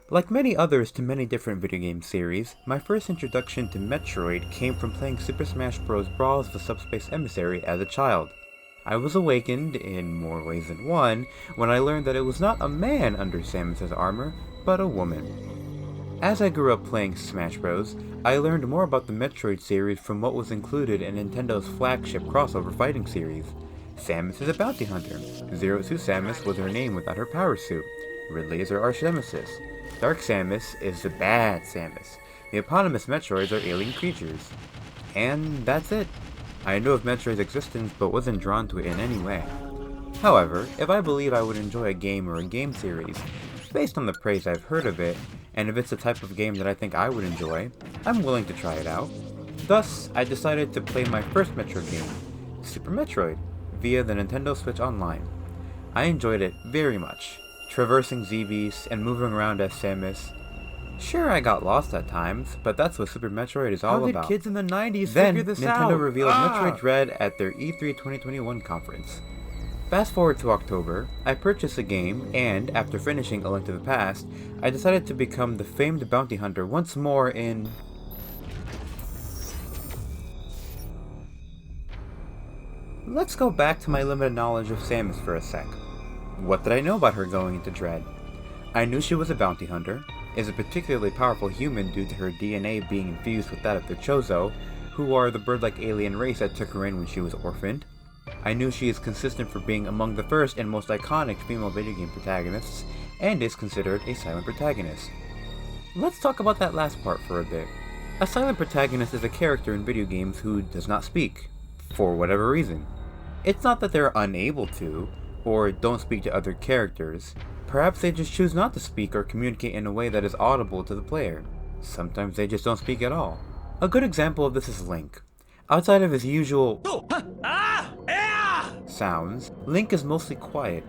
Like many others to many different video game series, my first introduction to Metroid came from playing Super Smash Bros. Brawl's The Subspace Emmisary as a child. I was awakened, in more ways than one, when I learned that it was not a man under Samus's armor, but a woman. As I grew up playing Smash Bros., I learned more about the Metroid series from what was included in Nintendo's flagship crossover fighting series. Samus is a bounty hunter. Zero Suit Samus was her name without her power suit. Ridley is her arch nemesis. Dark Samus is the bad Samus. The eponymous Metroids are alien creatures. And that's it. I knew of Metroid's existence but wasn't drawn to it in any way. However, if I believe I would enjoy a game or a game series, based on the praise I've heard of it, and if it's the type of game that I think I would enjoy, I'm willing to try it out. Thus, I decided to play my first Metroid game, Super Metroid, via the Nintendo Switch Online. I enjoyed it very much, traversing ZVs and moving around as Samus. Sure, I got lost at times, but that's what Super Metroid is all about. How did kids in the 90s Then, figure this Nintendo out? revealed Metroid Dread at their E3 2021 conference. Fast forward to October, I purchased the game, and after finishing A Link to the Past, I decided to become the famed bounty hunter once more in... Let's go back to my limited knowledge of Samus for a sec. What did I know about her going into Dread? I knew she was a bounty hunter, is a particularly powerful human due to her DNA being infused with that of the Chozo, who are the bird-like alien race that took her in when she was orphaned. I knew she is consistent for being among the first and most iconic female video game protagonists, and is considered a silent protagonist. Let's talk about that last part for a bit. A silent protagonist is a character in video games who does not speak, for whatever reason. It's not that they're unable to, or don't speak to other characters. Perhaps they just choose not to speak or communicate in a way that is audible to the player. Sometimes they just don't speak at all. A good example of this is Link. Outside of his usual sounds, Link is mostly quiet.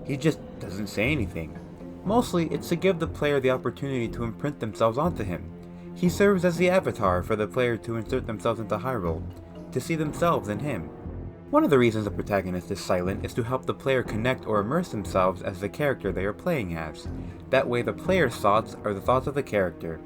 He just doesn't say anything. Mostly, it's to give the player the opportunity to imprint themselves onto him. He serves as the avatar for the player to insert themselves into Hyrule, to see themselves in him. One of the reasons the protagonist is silent is to help the player connect or immerse themselves as the character they are playing as. That way the player's thoughts are the thoughts of the character.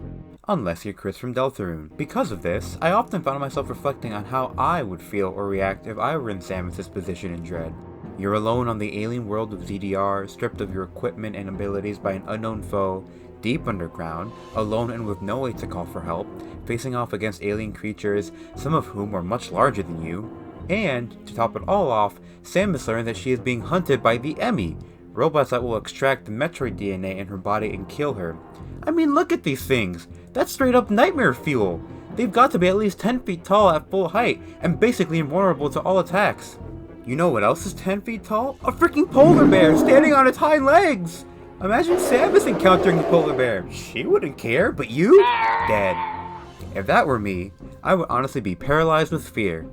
Unless you're Chris from Deltarune. Because of this, I often found myself reflecting on how I would feel or react if I were in Samus' position in Dread. You're alone on the alien world of ZDR, stripped of your equipment and abilities by an unknown foe, deep underground, alone and with no way to call for help, facing off against alien creatures, some of whom are much larger than you. And, to top it all off, Samus learns that she is being hunted by the Emmy, robots that will extract the Metroid DNA in her body and kill her. I mean, look at these things! That's straight up nightmare fuel! They've got to be at least 10 feet tall at full height, and basically invulnerable to all attacks. You know what else is 10 feet tall? A freaking polar bear standing on its hind legs! Imagine Samus encountering a polar bear. She wouldn't care, but you? Dead. If that were me, I would honestly be paralyzed with fear.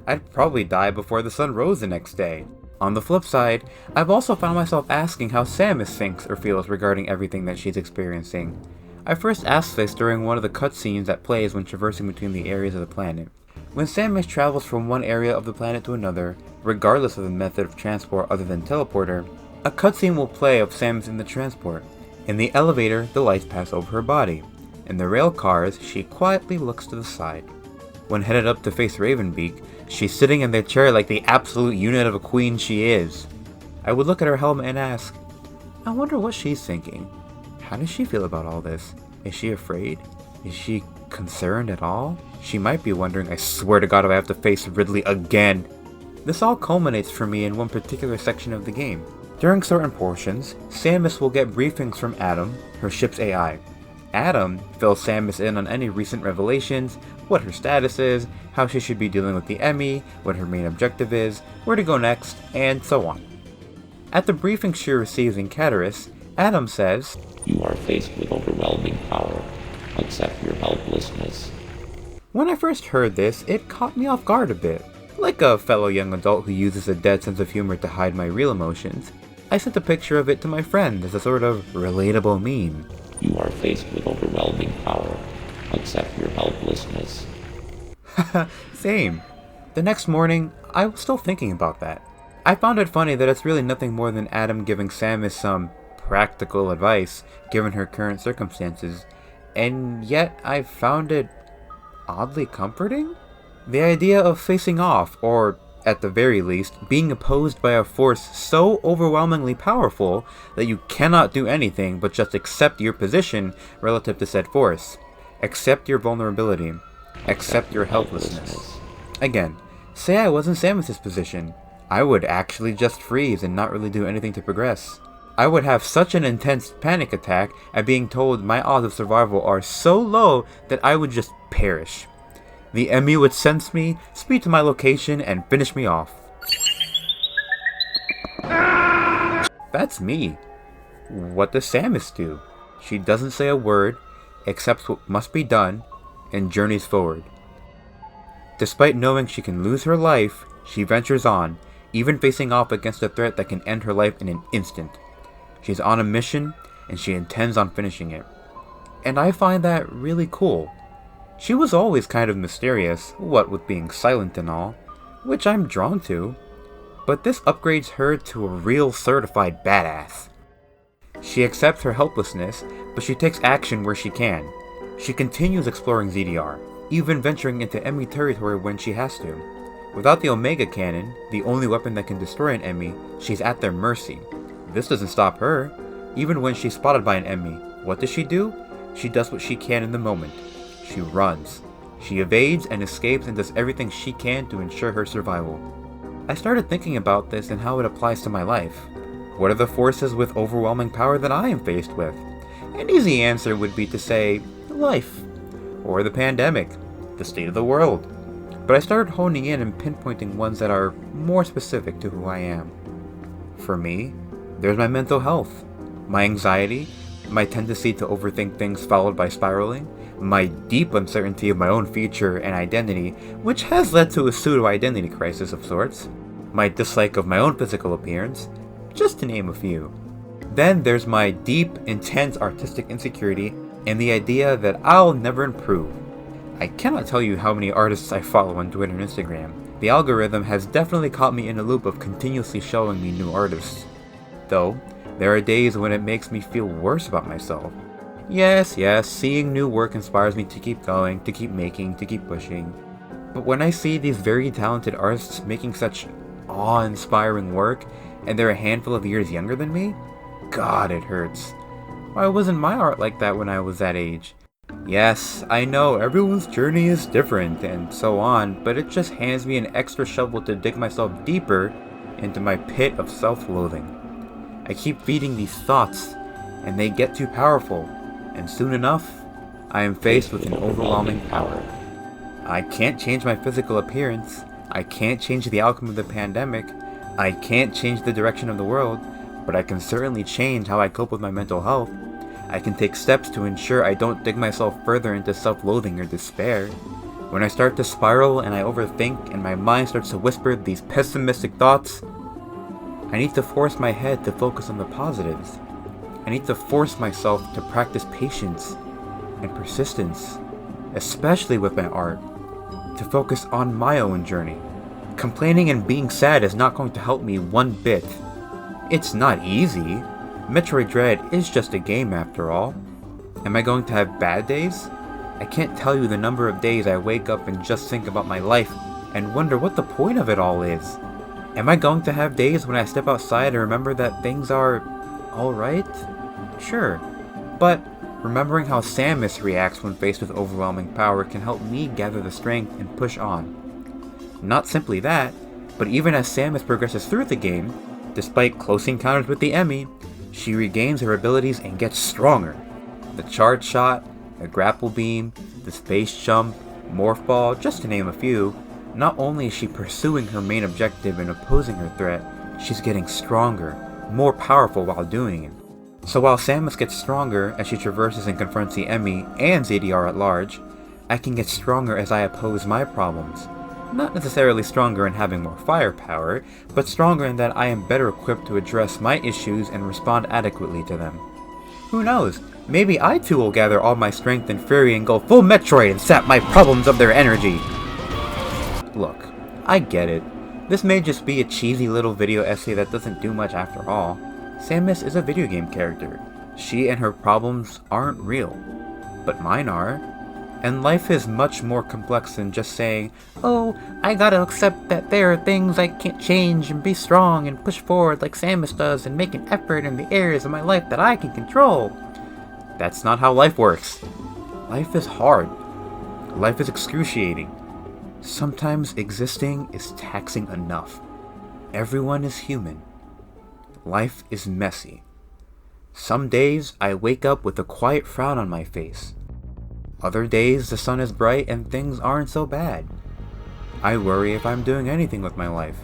I'd probably die before the sun rose the next day. On the flip side, I've also found myself asking how Samus thinks or feels regarding everything that she's experiencing. I first asked this during one of the cutscenes that plays when traversing between the areas of the planet. When Samus travels from one area of the planet to another, regardless of the method of transport other than teleporter, a cutscene will play of Samus in the transport. In the elevator, the lights pass over her body. In the rail cars, she quietly looks to the side. When headed up to face Raven Beak, she's sitting in their chair like the absolute unit of a queen she is. I would look at her helmet and ask, I wonder what she's thinking. How does she feel about all this? Is she afraid? Is she concerned at all? She might be wondering, I swear to God, if I have to face Ridley again. This all culminates for me in one particular section of the game. During certain portions, Samus will get briefings from Adam, her ship's AI. Adam fills Samus in on any recent revelations, what her status is, how she should be dealing with the Emmy, what her main objective is, where to go next, and so on. At the briefing she receives in Cataris, Adam says, You are faced with overwhelming power. Accept your helplessness. When I first heard this, it caught me off guard a bit. Like a fellow young adult who uses a dead sense of humor to hide my real emotions, I sent a picture of it to my friend as a sort of relatable meme. You are faced with overwhelming power. Accept your helplessness. Same. The next morning, I was still thinking about that. I found it funny that it's really nothing more than Adam giving Samus some practical advice given her current circumstances, and yet I found it oddly comforting. The idea of facing off, or at the very least, being opposed by a force so overwhelmingly powerful that you cannot do anything but just accept your position relative to said force. Accept your vulnerability. Accept your helplessness. Again, say I was in Samus's position. I would actually just freeze and not really do anything to progress. I would have such an intense panic attack at being told my odds of survival are so low that I would just perish. The Emmy would sense me, speed to my location, and finish me off. That's me. What does Samus do? She doesn't say a word, accepts what must be done, and journeys forward. Despite knowing she can lose her life, she ventures on, even facing off against a threat that can end her life in an instant. She's on a mission, and she intends on finishing it. And I find that really cool. She was always kind of mysterious, what with being silent and all, which I'm drawn to, but this upgrades her to a real certified badass. She accepts her helplessness, but she takes action where she can. She continues exploring ZDR, even venturing into Emmy territory when she has to. Without the Omega Cannon, the only weapon that can destroy an Emmy, she's at their mercy. This doesn't stop her. Even when she's spotted by an Emmy, what does she do? She does what she can in the moment. She runs. She evades and escapes and does everything she can to ensure her survival. I started thinking about this and how it applies to my life. What are the forces with overwhelming power that I am faced with? An easy answer would be to say, life. Or the pandemic. The state of the world. But I started honing in and pinpointing ones that are more specific to who I am. For me, there's my mental health, my anxiety, my tendency to overthink things followed by spiraling, my deep uncertainty of my own future and identity, which has led to a pseudo-identity crisis of sorts, my dislike of my own physical appearance, just to name a few. Then there's my deep, intense artistic insecurity and the idea that I'll never improve. I cannot tell you how many artists I follow on Twitter and Instagram. The algorithm has definitely caught me in a loop of continuously showing me new artists. Though, there are days when it makes me feel worse about myself. Yes, seeing new work inspires me to keep going, to keep making, to keep pushing. But when I see these very talented artists making such awe-inspiring work, and they're a handful of years younger than me, God, it hurts. Why wasn't my art like that when I was that age? Yes, I know everyone's journey is different and so on, but it just hands me an extra shovel to dig myself deeper into my pit of self-loathing. I keep feeding these thoughts, and they get too powerful, and soon enough, I am faced with an overwhelming power. I can't change my physical appearance, I can't change the outcome of the pandemic, I can't change the direction of the world, but I can certainly change how I cope with my mental health. I can take steps to ensure I don't dig myself further into self-loathing or despair. When I start to spiral and I overthink and my mind starts to whisper these pessimistic thoughts, I need to force my head to focus on the positives. I need to force myself to practice patience and persistence, especially with my art, to focus on my own journey. Complaining and being sad is not going to help me one bit. It's not easy. Metroid Dread is just a game after all. Am I going to have bad days? I can't tell you the number of days I wake up and just think about my life and wonder what the point of it all is. Am I going to have days when I step outside and remember that things are alright? Sure. But remembering how Samus reacts when faced with overwhelming power can help me gather the strength and push on. Not simply that, but even as Samus progresses through the game, despite close encounters with the Emmy, she regains her abilities and gets stronger. The charge shot, the grapple beam, the space jump, morph ball, just to name a few. Not only is she pursuing her main objective and opposing her threat, she's getting stronger, more powerful while doing it. So while Samus gets stronger as she traverses and confronts the Emmy and ZDR at large, I can get stronger as I oppose my problems. Not necessarily stronger in having more firepower, but stronger in that I am better equipped to address my issues and respond adequately to them. Who knows, maybe I too will gather all my strength and fury and go full Metroid and sap my problems of their energy. Look, I get it. This may just be a cheesy little video essay that doesn't do much after all. Samus is a video game character. She and her problems aren't real, but mine are. And life is much more complex than just saying, oh, I gotta accept that there are things I can't change and be strong and push forward like Samus does and make an effort in the areas of my life that I can control. That's not how life works. Life is hard. Life is excruciating. Sometimes existing is taxing enough. Everyone is human. Life is messy. Some days I wake up with a quiet frown on my face. Other days the sun is bright and things aren't so bad. I worry if I'm doing anything with my life.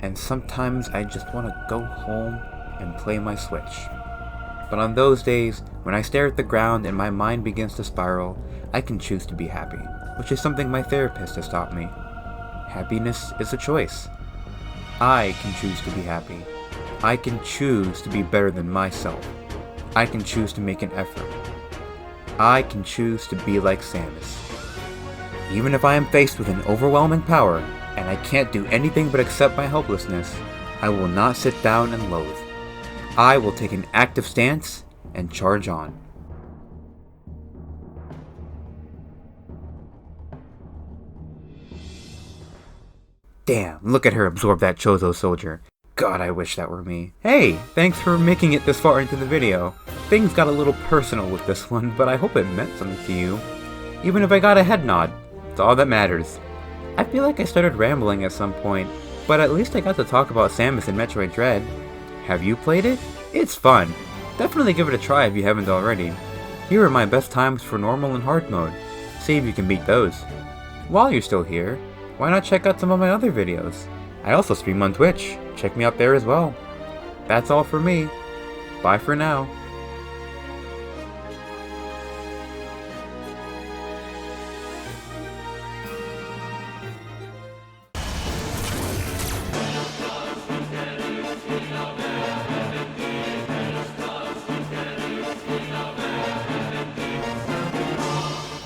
And sometimes I just want to go home and play my Switch. But on those days, when I stare at the ground and my mind begins to spiral, I can choose to be happy, which is something my therapist has taught me. Happiness is a choice. I can choose to be happy. I can choose to be better than myself. I can choose to make an effort. I can choose to be like Samus. Even if I am faced with an overwhelming power, and I can't do anything but accept my helplessness, I will not sit down and loathe. I will take an active stance and charge on. Damn, look at her absorb that Chozo soldier. God, I wish that were me. Hey, thanks for making it this far into the video. Things got a little personal with this one, but I hope it meant something to you. Even if I got a head nod, it's all that matters. I feel like I started rambling at some point, but at least I got to talk about Samus in Metroid Dread. Have you played it? It's fun. Definitely give it a try if you haven't already. Here are my best times for normal and hard mode. See if you can beat those. While you're still here, why not check out some of my other videos? I also stream on Twitch. Check me out there as well. That's all for me. Bye for now.